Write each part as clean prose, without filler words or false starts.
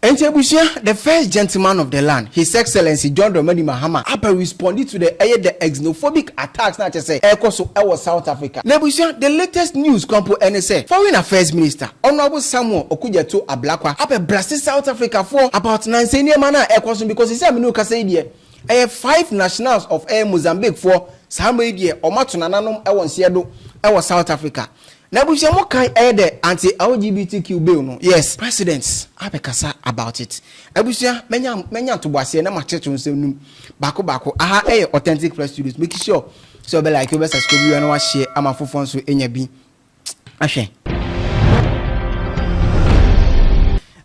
Entebusia, the first gentleman of the land, His Excellency John Dramani Mahama, responded to the xenophobic attacks not to say South Africa. Nebusia, the latest news compo NSA, Foreign Affairs Minister, Honorable Samuel Okudzeto Ablakwa, blasted South Africa for about 9 senior manner because he said Kasa 5 nationals of Mozambique for somebody or Matunanum South Africa. Nebusia mo kan the anti-LGBTQ bill no. Yes, presidents abekasa about it. Ebusia menya to boase na ma cheche nsem num. Bako aha authentic press studios. Make sure so be like you be subscribe you na wa share amafofo nso enya bi. Ahwe.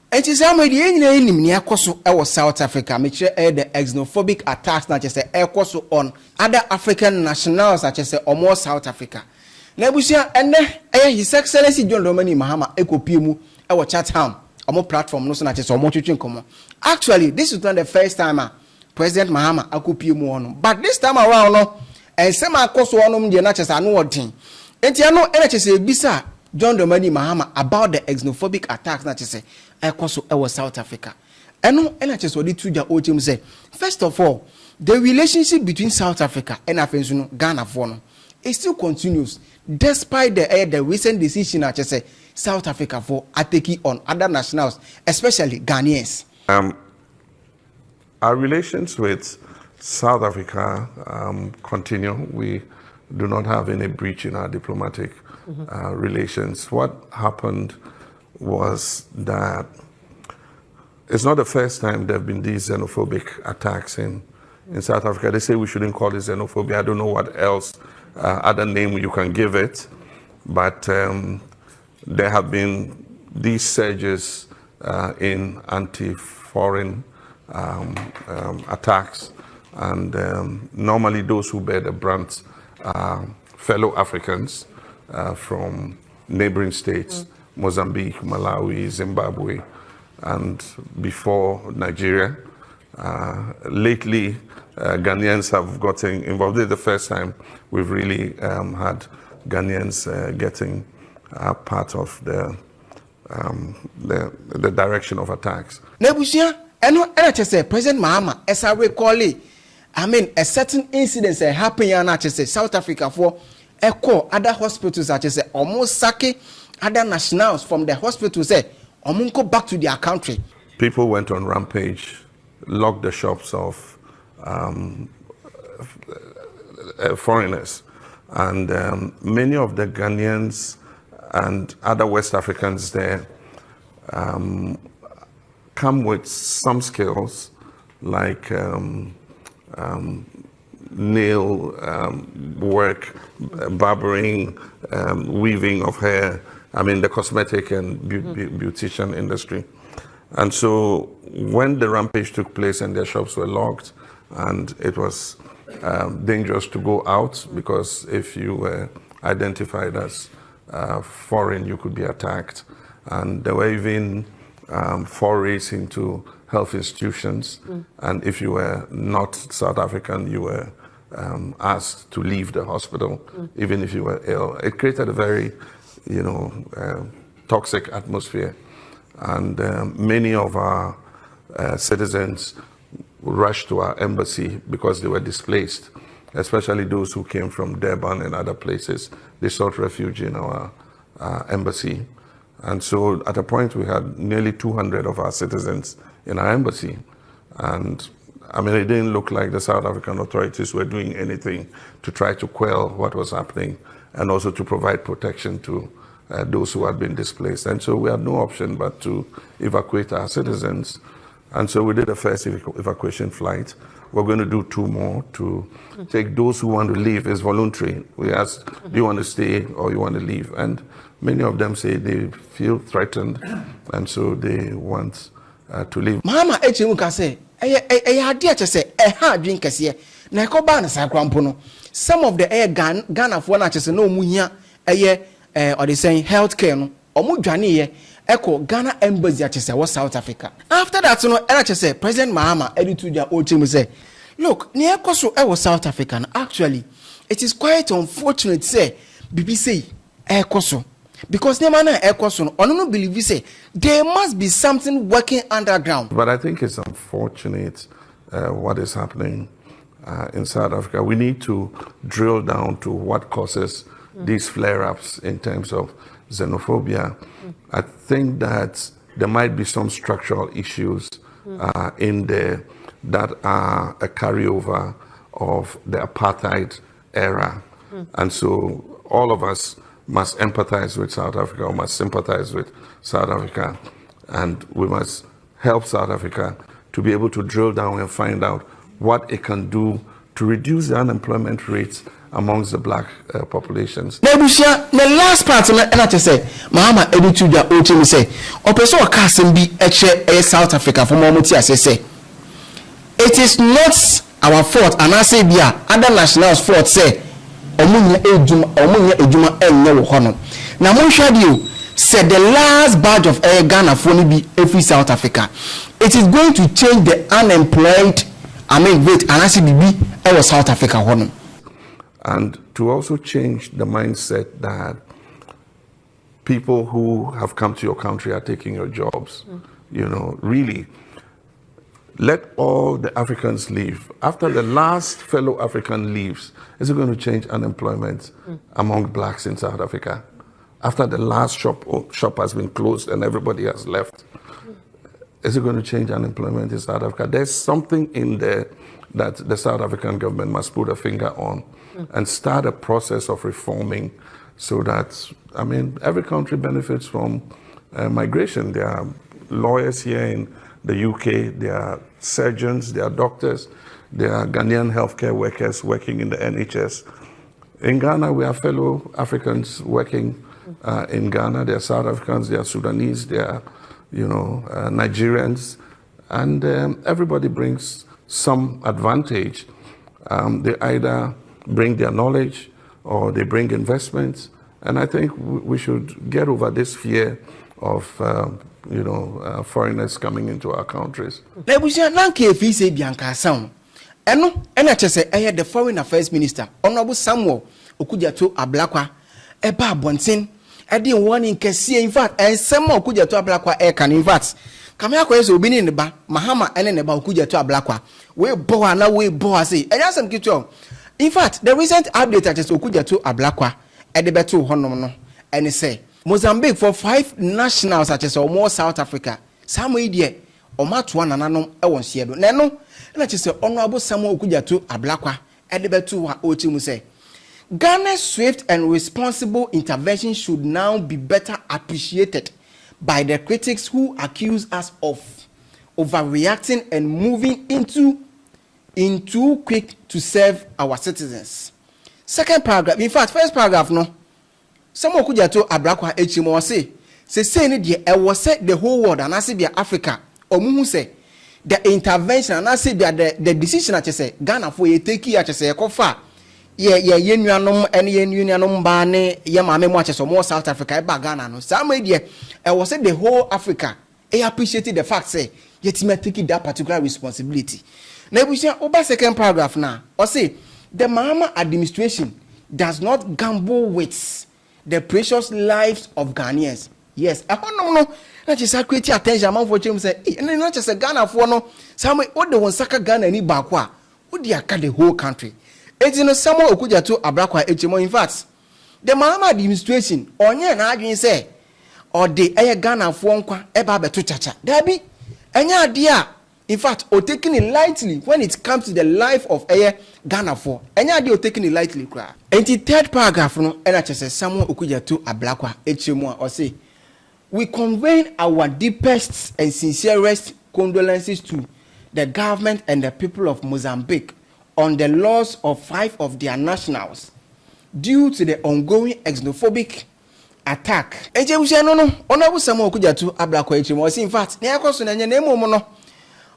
Enti sama di enyina enim ne akoso South Africa. Me kire the xenophobic attacks na say akoso on other African nationals such as omo South Africa. Nebusia ene His Excellency John Dramani Mahama ekopie mu Chatham omo platform no so na chese omo twetwe nkomo. Actually, this is not the first time President Mahama akopie mu ono, but this time around no ensem akoso ono de na chese anu odin. Enti ano ene chese ebisa John Dramani Mahama about the xenophobic attacks na chese akoso South Africa. Eno ene chese odi tuja ochem say, first of all, the relationship between South Africa and afensu Ghana for no it still continues despite the recent decision at South Africa for attacking on other nationals, especially Ghanaians. Our relations with South Africa continue. We do not have any breach in our diplomatic relations. What happened was that it's not the first time there have been these xenophobic attacks in South Africa. They say we shouldn't call it xenophobia. I don't know what else other name you can give it, but there have been these surges in anti-foreign attacks, and normally those who bear the brunt are fellow Africans from neighboring states, Mozambique, Malawi, Zimbabwe, and before Nigeria. Lately, Ghanaians have gotten involved. This is the first time we've really had Ghanaians getting part of the direction of attacks. Nebusia, NHS President Mahama, as I recall it, a certain incident happened in NHS South Africa for echo other hospitals such as almost sake other nationals from the hospitals go back to their country. People went on rampage, locked the shops of foreigners, and many of the Ghanaians and other West Africans there come with some skills like nail work, barbering, weaving of hair, the cosmetic and beautician industry. And so when the rampage took place and their shops were locked, and it was dangerous to go out because if you were identified as foreign, you could be attacked. And there were even forays into health institutions. And if you were not South African, you were asked to leave the hospital, even if you were ill. It created a very, toxic atmosphere. And many of our citizens rushed to our embassy because they were displaced, especially those who came from Durban and other places. They sought refuge in our embassy. And so at a point we had nearly 200 of our citizens in our embassy. And it didn't look like the South African authorities were doing anything to try to quell what was happening and also to provide protection to those who had been displaced. And so we had no option but to evacuate our citizens. And so we did a first evacuation flight. We're going to do 2 more to take those who want to leave. It's voluntary. We asked, do you want to stay or you want to leave? And many of them say they feel threatened, and so they want to leave. Mahama echimuka say, idea to say, drink kesiye. Na ko ba na sa krampo no. Some of the Ghana for na chese no muhia or they saying healthcare no. Omo dwane ye Ghana embassy chese was South Africa. After that no chese President Mahama editu dia ochimu say, look, ni ekoso was South Africa. Actually, it is quite unfortunate say BBC ekoso. because the man ekoso no believe say there must be something working underground. But I think it's unfortunate what is happening in South Africa. We need to drill down to what causes these flare-ups in terms of xenophobia. I think that there might be some structural issues in there that are a carryover of the apartheid era. And so all of us must empathize with South Africa, or must sympathize with South Africa, and we must help South Africa to be able to drill down and find out what it can do to reduce the unemployment rates amongst the black populations. The last part and I just say, Mahama Edutuja Ochimi say, Opeso Kasim be South Africa for Momuti as say. It is not our fault, and I say bia other nationals fault say omunya ejuma enye wo hono. Na mo hwade you said the last batch of Ghana for be every South Africa. It is going to change the unemployed rate and I say be South Africa hono. And to also change the mindset that people who have come to your country are taking your jobs. You know, really, let all the Africans leave. After the last fellow African leaves, is it going to change unemployment among blacks in South Africa? After the last shop has been closed and everybody has left, is it going to change unemployment in South Africa? There's something in there that the South African government must put a finger on and start a process of reforming so that, I mean, every country benefits from migration. There are lawyers here in the UK, there are surgeons, there are doctors, there are Ghanaian healthcare workers working in the NHS. In Ghana, we have fellow Africans working in Ghana. There are South Africans, there are Sudanese, there are, you know, Nigerians, and everybody brings some advantage. They either bring their knowledge or they bring investments, and I think we should get over this fear of foreigners coming into our countries. The Foreign Affairs Minister, Honorable Samuel Okudzeto Ablakwa, eba bontin, edi one in Kessie, in fact, and Samuel Okudzeto Ablakwa can in fact. Kamya kwa yeso obini neba Mahama ene neba Okudzeto Ablakwa we boa na we boa say enya sam kitwa. In fact, the recent update at Okudzeto Ablakwa edebeto honom no ene say Mozambique for 5 nationals such as more South Africa some idea omatoa nananom e won hyedo na no na che say Honorable Samuel Okudzeto Ablakwa edebeto wa ochimu say Ghana's swift and responsible intervention should now be better appreciated by the critics who accuse us of overreacting and moving in too quick to serve our citizens. Second paragraph, in fact, first paragraph no. Someone could to Ablakwa Echimo say ni die e was said the whole world and I say be Africa or muhu say the intervention and I say the decision at say Ghana for you take here at say kofa ye nuanom ene ye nuanom ba ne ye maame mo ache so more South Africa e ba Ghana no some idea e was say the whole Africa appreciated the fact say yet me take that particular responsibility. Now we say over second paragraph now or say the Mahama administration does not gamble with the precious lives of Ghanaians. Yes, I don't know. Not just create attention among for them say not just a Ghana for no some what the one saka Ghana ni bakwa who dey aka the whole country. It's in Samuel Okudzeto Ablakwa Echimo. In fact, the Mahama administration onye na adwin say or the Ghana for nkwa eba beto chacha. Dabi enya dia. In fact, or taking it lightly when it comes to the life of Ghana for enya dia or taking it lightly kra. And the third paragraph no NHS Samuel Okudzeto Ablakwa Echimo or say we convey our deepest and sincerest condolences to the government and the people of Mozambique on the loss of 5 of their nationals due to the ongoing xenophobic attack. Eje we say no Honorable Samuel Okudzeto Ablakwa Echimo in fact na yakoso na nemu no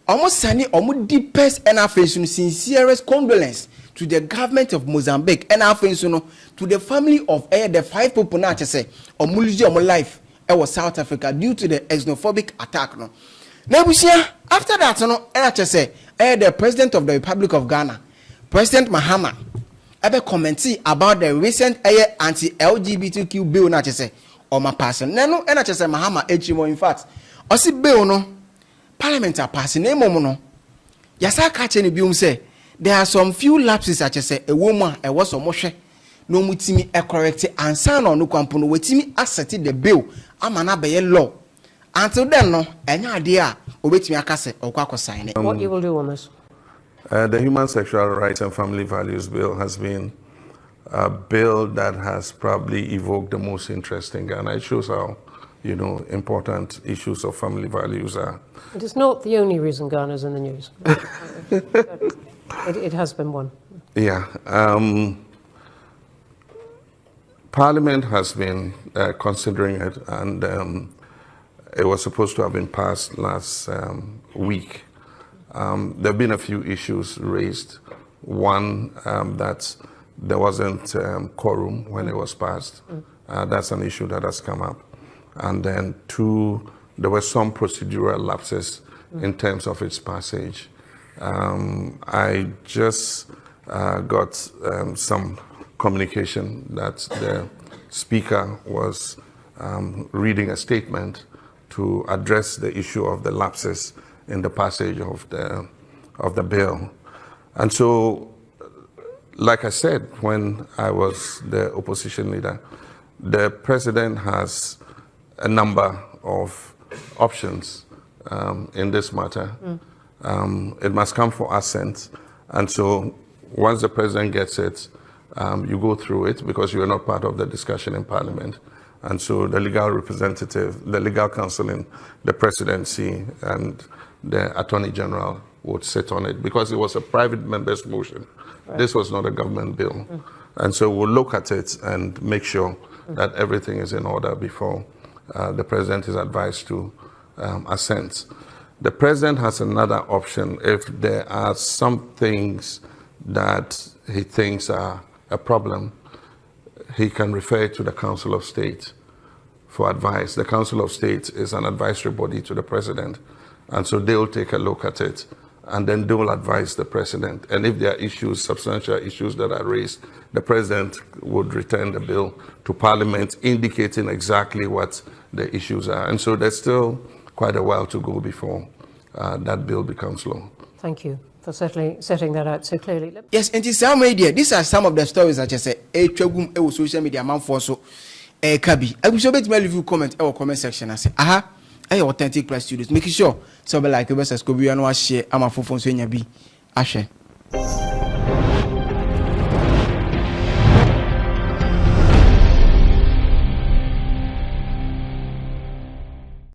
almost sani omo deepest and affection sincerest condolence to the government of Mozambique and affection to the family of the 5 people na say omo lose omo life was South Africa due to the xenophobic attack no. Now we see after that no say the president of the Republic of Ghana, President Mahama, ever commenting about the recent anti-LGBTQ bill na say oma pass neno ena chese Mahama ejimo in fact osi bill no parliament a pass na emom no yasa ka che ne biom say there are some few lapses a chese ewomu a ewo so mo hwe no mutimi e correct ansa na no kwampo no wetimi asset the bill ama na be law until then no enya ade a obetimi akase okwa sign it. What you will do on this? The Human Sexual Rights and Family Values Bill has been a bill that has probably evoked the most interest in Ghana. It shows how, important issues of family values are. It is not the only reason Ghana's in the news. It has been one. Yeah. Parliament has been considering it, and it was supposed to have been passed last week. There have been a few issues raised. One, that there wasn't quorum when it was passed. That's an issue that has come up. And then two, there were some procedural lapses in terms of its passage. I just got some communication that the Speaker was reading a statement to address the issue of the lapses in the passage of the bill. And so, like I said, when I was the opposition leader, the president has a number of options in this matter. It must come for assent. And so once the president gets it, you go through it because you are not part of the discussion in Parliament. And so the legal representative, the legal counsel in the presidency and the Attorney General would sit on it because it was a private member's motion. Right. This was not a government bill. And so we'll look at it and make sure that everything is in order before the president is advised to assent. The president has another option if there are some things that he thinks are a problem. He can refer to the Council of State for advice. The Council of State is an advisory body to the president, and so they'll take a look at it, and then they'll advise the president. And if there are issues, substantial issues that are raised, the president would return the bill to Parliament, indicating exactly what the issues are. And so there's still quite a while to go before that bill becomes law. Thank you for setting that out so clearly. Yes, and it's some media. These are some of the stories that I say. Social media man for so kabi. I will show you my review comment or comment section. I say, aha, I authentic press studios. Making sure so like the best as Kobe and share. I'm a phone so in your be. Ashe.